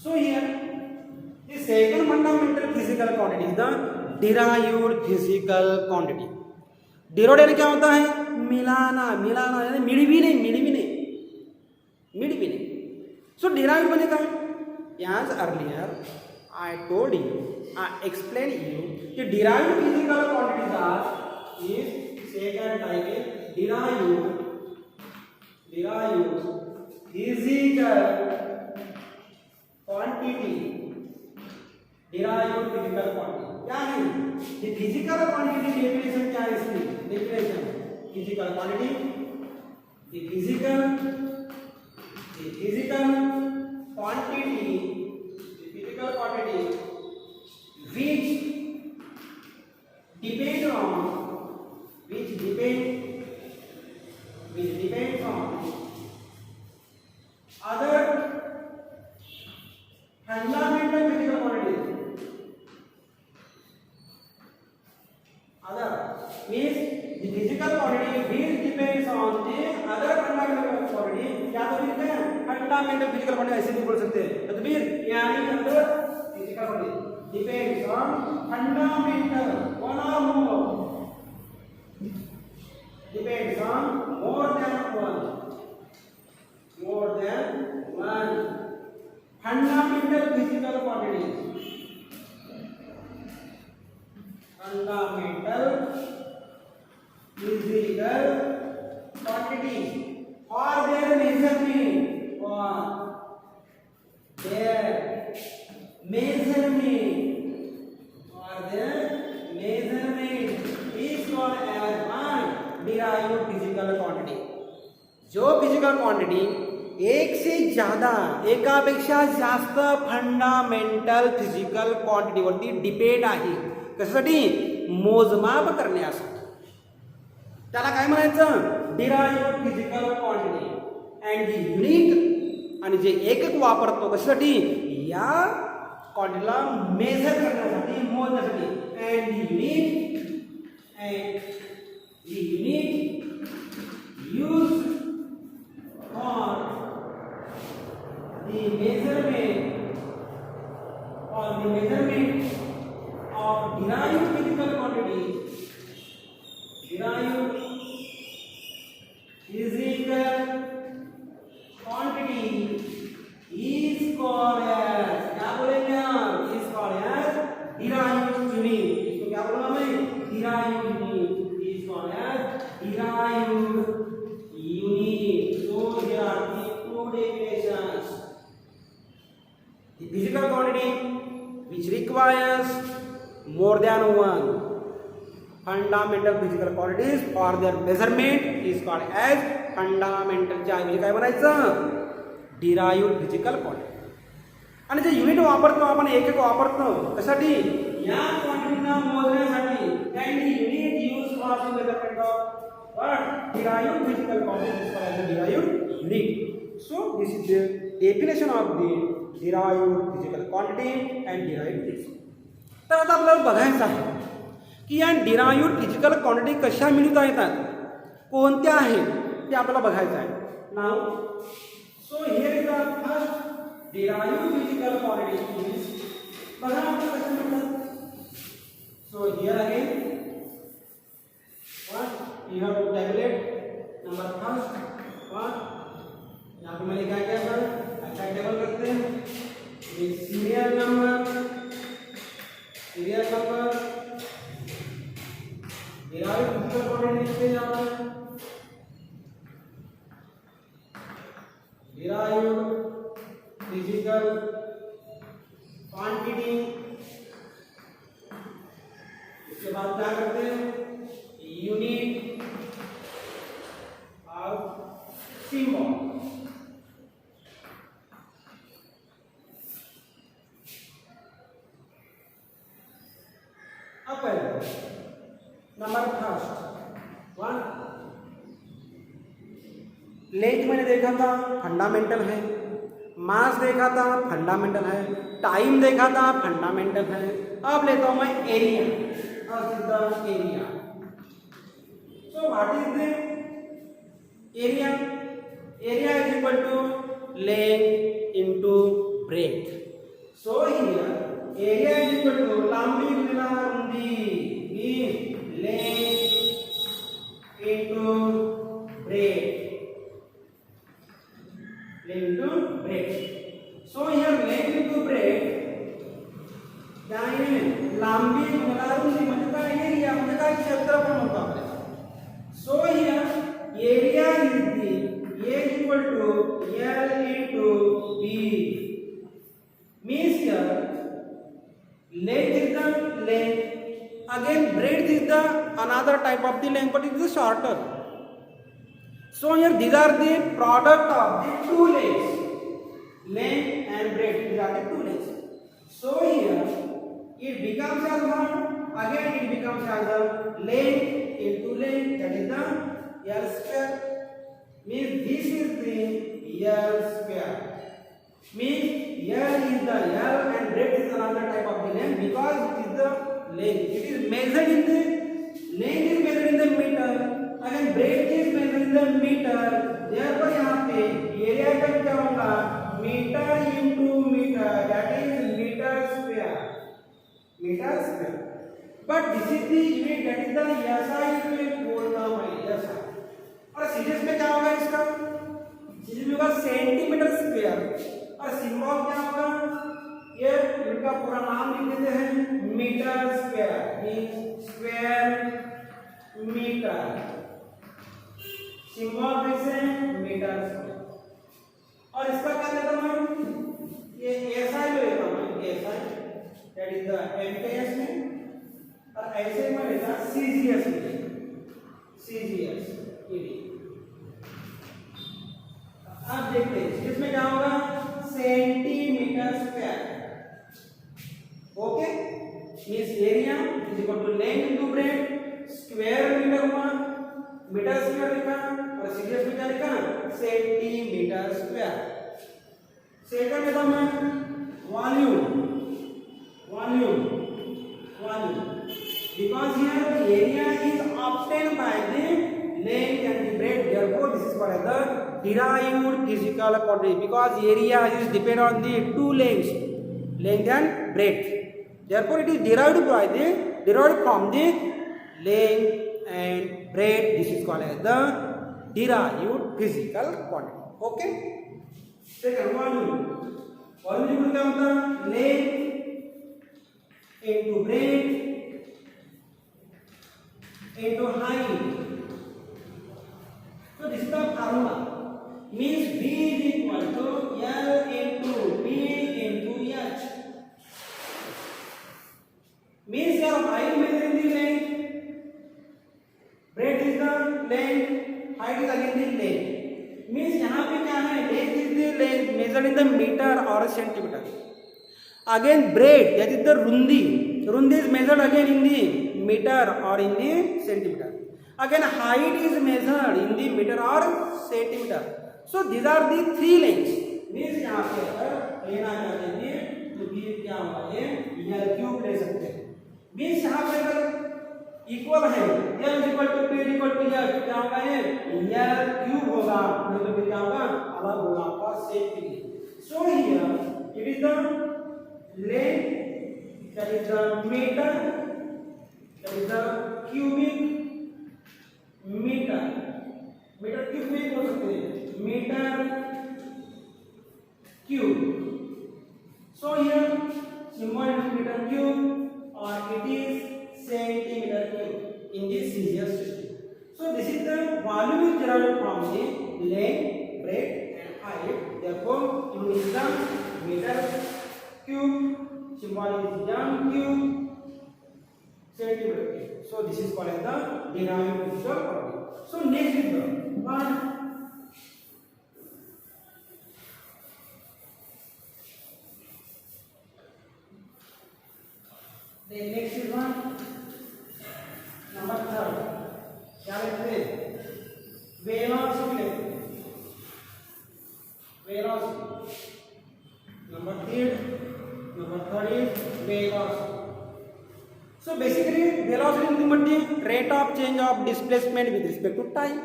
So here the second fundamental physical quantity is the derived physical quantity. derived यानी क्या होता है? मिलाना, मिलाना यानी मिल भी नहीं, मिल भी नहीं, मिल भी नहीं. So derived मैंने कहा, as earlier I told you, I explained you कि derived physical quantities are is second type is derived physical quantity. derived physical quantity क्या है? ये physical quantity definition क्या है इसकी? definition physical quantity, the physical quantity which depends on other fundamental physical quantities. Other means the physical quantity which depends on the other fundamental quantity. क्या तो फिर क्या fundamental physical quantity ऐसे भी बोल सकते हैं. तो फिर यानी अंदर physical quantity depends on fundamental one or more, depends on more than one fundamental physical quantities. Fundamental physical quantities or their measurement is called as derived physical quantity. जो फिजिकल क्वांटिटी एक से ज्यादा, एकापेक्षा जास्त फंडामेंटल फिजिकल क्वांटिटीवरती डिपेंड आहे. कशासाठी? मोजमाप करण्यासाठी. त्याला काय म्हणायचं? Derived physical quantity. And the unit आणि जे एकक वापरतो कशासाठी? या क्वांटिटीला मेजर करण्यासाठी, मोजण्यासाठी. And the unit use for the measurement of derived physical quantity is called as, क्या बोलेंगे आप? is called as derived unit. इसको क्या बोलना है? derived unit is called as derived unit. So here are the two definitions. The physical quantity which requires more than one fundamental physical quantities for their measurement is called as fundamental. म्हणजे काय म्हणायचं? derived physical quantity. आणि जे unit वापरतो आपण, एकक वापरतो कशासाठी? या क्वांटिटीला मोजण्यासाठी. and the unit used for the measurement of what? derived physical quantity is called as the derived unit. So this is the definition of the derived physical quantity and derived units. तर आता आपल्याला बघायचं आहे की या derived physical quantity कशा मिळवता येतात, कोणत्या आहेत ते आपल्याला बघायचं आहे. Now so here is the first derived physical quantity is, बघा आपल्याला कसं मिळतात. So here again what you have to tabulate number first what यहाँ पे मैंने क्या किया था, अच्छा टेबल करते हैं. Serial number derived physical quantity लिखते जाना है. derived physical quantity. इसके बाद क्या करते हैं? Unit of symbol. अब नंबर फर्स्ट वन, लेंथ मैंने देखा था फंडामेंटल है, मास देखा था फंडामेंटल है, टाइम देखा था फंडामेंटल है. अब लेता हूं मैं area. Area. So what is the area? area is equal to length into breadth. So here area is equal to lambi guna rundi means length into breadth. Length into breadth. So here length into breadth क्या है लांबी गुणा रुंदी म्हणजे काय area म्हणजे काय क्षेत्रफळ म्हणतो आपण. So here area is the A equal to L into B means here length is the length, again breadth is the another type of the length but it is shorter. So here these are the product of the two lengths, length and breadth, these are the two lengths. So here it becomes as one, again it becomes as a length into length, that is the L square, means this is the L square, means L is the L and breadth is another type of the length because it is the length, it is measured in the length is measured in the meter, again breadth is measured in the meter, therefore यहाँ पे area का क्या होगा meter into meter, that is meter square, meter square. But this is the unit, that is the SI unit बोलना है SI. और series में क्या होगा इसका सीरीज में होगा सेंटीमीटर स्क्वायर और सिंबल क्या होगा ये इनका पूरा नाम लिख देते हैं metre square, means square metre, symbol कैसे मीटर स्क्वायर. और इसका क्या लेता हूं ये SI लेता हूं SI, that is the MKS में, और ऐसे में लेता CGS में, CGS ये. अब देखते हैं इसमें क्या होगा centimetre square. Okay means area is equal to length into breadth, square metre हुआ, मीटर स्क्वायर लिखा और सीरीज में क्या लिखा सेंटीमीटर स्क्वायर. सेकंड लेता हूं मैं volume, volume volume because here the area is obtained by the length and the breadth, therefore this is called as the derived physical quantity because area is depend on the two lengths, length and breadth, therefore it is derived from the length and breadth, this is called as the derived physical quantity. Okay, second volume क्या होता है length into breadth into height. So this is the formula, means V is equal to L into B into H, means your height measure in the length, breadth is the length, height is again the length, means यहाँ पे क्या है length is the length measured in the meter or centimeter, again breadth that is the rundi, rundi is measured again in the meter or in the centimeter, again height is measured in the meter or centimeter. So these are the three lengths, means यहाँ पे अगर लेना चाहते हैं तो ये क्या होगा ये L क्यूब ले सकते हैं, means यहाँ पे अगर इक्वल है L equal to P equal to L क्या होगा ये L क्यूब होगा, नहीं तो फिर क्या होगा अलग होगा आपका सेट के लिए. So here it is the length, that is the meter, that is the cubic meter, meter cube में बोल सकते हैं meter cube. So here symbol is meter cube or it is centimeter cube in this CGS system. So this is the volume is derived from the length, breadth and height, therefore it is the meter cube, symbol is m cube, centimeter cube. So this is called as the derived physical quantity. So next is the one. The next is one. Number third. क्या लिखते हैं? Velocity लिखते हैं. Velocity. Number third is velocity. So basically velocity is the rate of change of displacement with respect to time.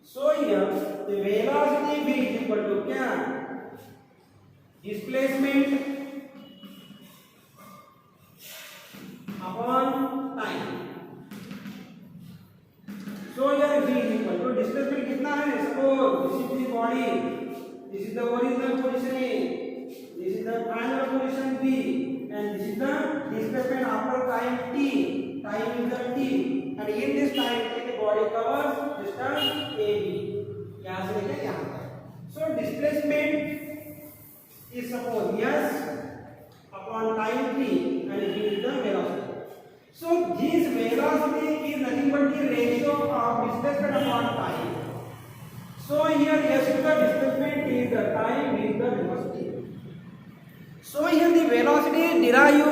So here the velocity v is equal to क्या displacement displacement कितना है? Suppose this is the body, this is the original position A, this is the final position B, and this is the displacement after time t. Time is the t, and in this time t the body covers distance AB. यहाँ से लेकर यहाँ तक. So displacement is suppose s upon time t, and it is the velocity. So this velocity is nothing but the ratio of displacement upon time. So here s is the displacement, t is the time, v is the velocity. So here the velocity is derived.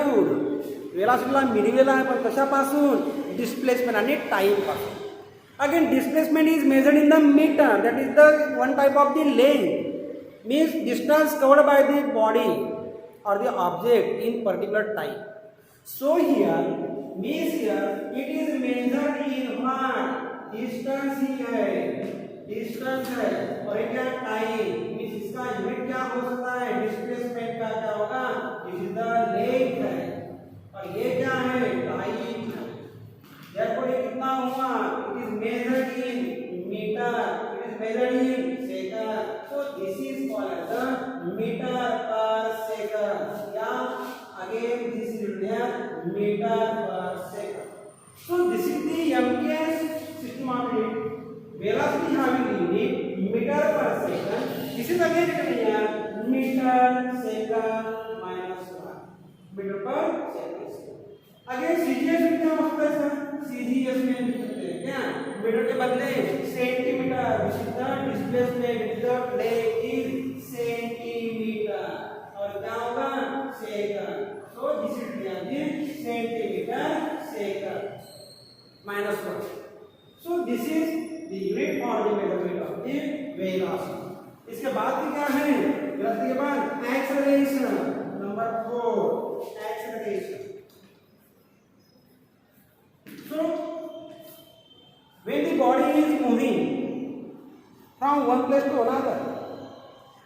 Velocity ला मिळवलेला आहे पण कशापासून? Displacement आणि time पासून. Again displacement is measured in the meter, that is the one type of the length, means distance covered by the body or the object in particular time. So here means here it is measured in what? Distance ही है, distance है, और ये क्या? Time. Means इसका unit क्या हो सकता है? डिस्प्लेसमेंट का क्या होगा? दिस इज द लेंथ है, और ये क्या है? टाइम है. therefore ये कितना हुआ? It is measured in metre, it is measured in second. So this is called as the metre per second, या again this is written metre per second. So this is the MKS system of velocity having unit meter per second. This is again written here meter second minus 1 meter per second. Again CGS में क्या होता है sir? CGS में लिखते हैं क्या? Metre के बदले centimetre. This is the displacement, the plane is centimetre, और क्या होगा? Second. So this is the centimetre second minus 1. So this is the unit for the measurement of the velocity. इसके बाद क्या है? velocity के बाद acceleration. Number 4, acceleration. So when the body is moving from one place to another,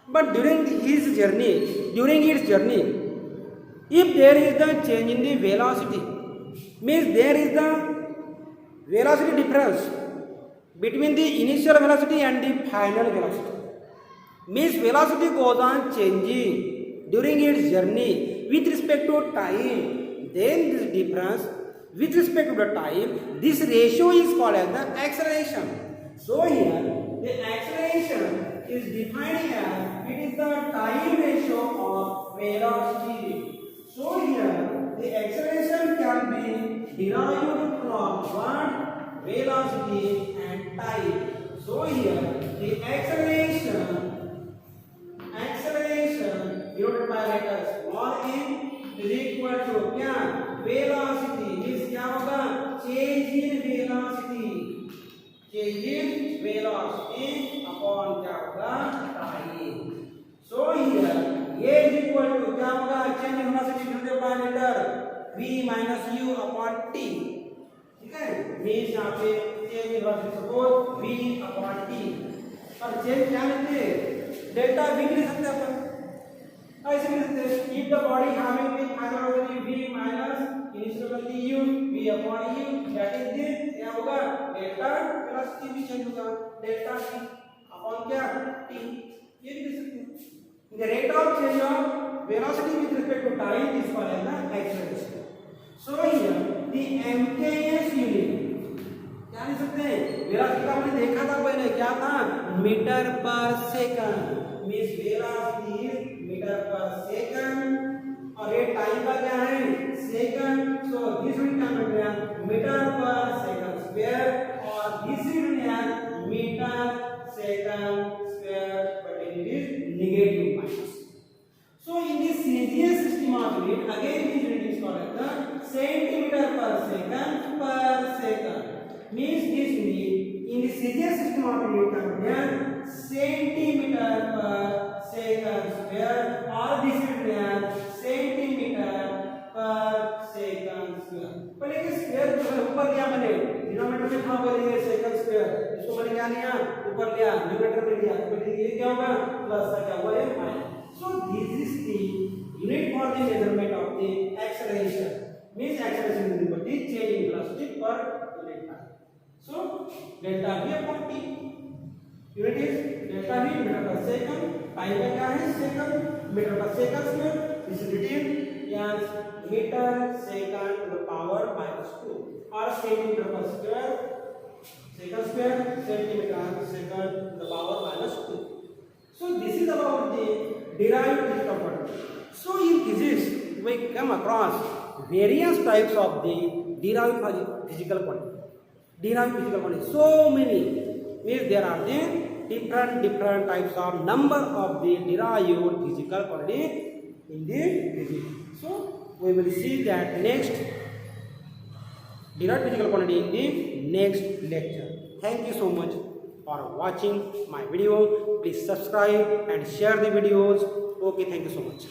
but during its journey, if there is the change in the velocity, means there is the velocity difference between the initial velocity and the final velocity, means velocity goes on changing during its journey with respect to time, then this difference with respect to the time, this ratio is called as the acceleration. So here the acceleration is defined as it is the time ratio of velocity. So here the acceleration can be derived from what? Velocity and time. So here the acceleration denoted by letter small m is equal to क्या? Velocity. means क्या होगा? change in velocity upon क्या होगा? time. So here a is equal to क्या होगा? change in velocity denoted by letter v minus u upon t. ठीक है? means यहाँ पे change in velocity suppose v upon t, और change क्या लेते हैं? डेल्टा v लिख सकते हैं अपन. ऐसे लिख सकते हैं if the body having the final velocity v minus initial velocity u, v upon u, that is this क्या होगा? डेल्टा वेलोसिटी भी चेंज होगा, डेल्टा t upon क्या? t. ये भी लिख सकते हैं. The rate of change of velocity with respect to time is called as the acceleration. So here the MKS unit क्या लिख सकते हैं? वेलोसिटी का हमने देखा था पहले, क्या था? Metre per second. Means velocity is metre per second, और ये टाइम का क्या है? Second. So this will come to metre per second square, और this will metre second square, but it is negative minus. So in this CGS system of unit, again this unit is called as the centimeter per second, means this unit in the CGS system of unit can be centimeter per second square, or this will be centimeter per second square. पहले के square जो है ऊपर क्या बने? Denominator में था बोलेंगे सेकंड स्क्वायर, इसको मैंने क्या लिया? ऊपर लिया, न्यूमरेटर में लिया, तो ये क्या होगा? प्लस का क्या हुआ? ये minus. So this is the unit for the measurement of the acceleration, means acceleration is the change in velocity per unit time. So delta v upon t. Unit is delta v metre per second, time का क्या है second, metre per second square, this is written yes metre second to the power -2 और centimetre per square second square centimeter second to the power -2. So this is about the derived physical quantity. So in physics we come across various types of the derived physical quantity. Derived physical quantity. So many means there are the different types of number of the derived physical quantity in the physics. So we will see that next derived physical quantity in the next lecture. Thank you so much for watching my video. Please subscribe and share the videos. Okay, thank you so much.